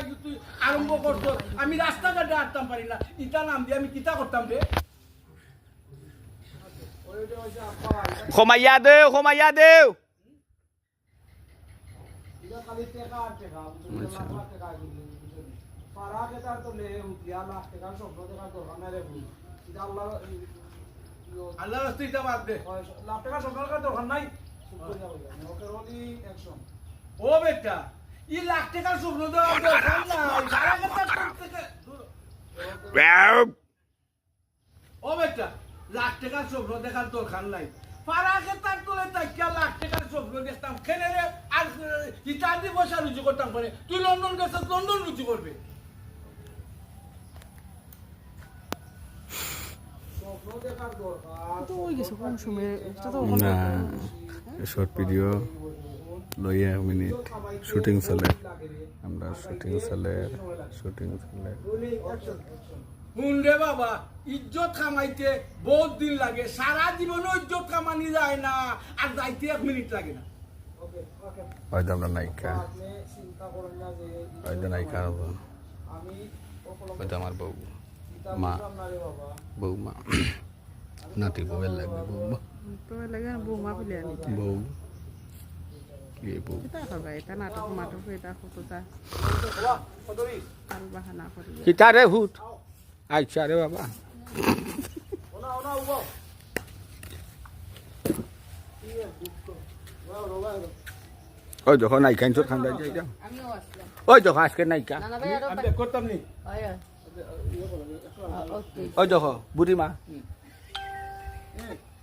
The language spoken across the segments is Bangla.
লাগি তুই আরম্ভ করছ আমি রাস্তাঘাটে হাঁটতাম পারি না ইটা নাম দিয়ে আমি কিতা করতাম রে Khomaya দেও khomaya দেও ইটা খালি টাকা আর টাকা লাখ লাখ টাকা দিলে পারা কে তার তো লে উঠিয়া লাখ টাকা স্বপ্ন দেখার দরকার নাই রে এটা আল্লাহ রাস্তায় এটা বাদ দে লাখ টাকা স্বপ্ন দেখার দরকার নাই ওকে রোলি অ্যাকশন ও বেটা ই লাখ টাকার স্বপ্ন দেখার দরকার নাই সারা কথা করতে ও বেটা লাখ টাকার স্বপ্ন দেখার দরকার নাই পারাকে তার তোলে তাকিয়া লাখ টাকার স্বপ্ন দেখতাম খেলে রে আর ইটার দিয়ে বসা রুজু করতাম করে তুই লন্ডন গেছ লন্ডন রুজু করবে স্বপ্ন দেখার দরকার তো ওই গেছে কোন সময় এটা তো না শর্ট ভিডিও লইয়া মিনিট শুটিং চলে আমরা শুটিং চলে হুন্ডে বাবা ইজ্জত কামাইতে বহুত দিন লাগে সারা জীবনে ইজ্জত কামানি যায় না আর যাইতে 1 মিনিট লাগে না হয়তো আমরা নায়িকা হয়তো নায়িকা হয়তো আমার বউ মা বৌমা নাতি বউয়ের লাগবে বৌমা তো লাগে বৌমা বলে আনি বউ এই বউ এটা করবা এটা নাটক মাটক এটা কতটা আর বাহানা করে কিতা রে ভূত আচ্ছা রে বাবা ওই যখন নায়িকা ইনচোর খান যাই যাই আমিও আসলাম ওই যখন আজকে নায়িকা না ভাই আর আমি করতাম নি আয়া ওকে ওই যখন বুড়ি মা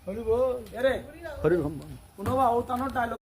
হরিব এরে হরির কোনবা ও তানোর ডায়লগ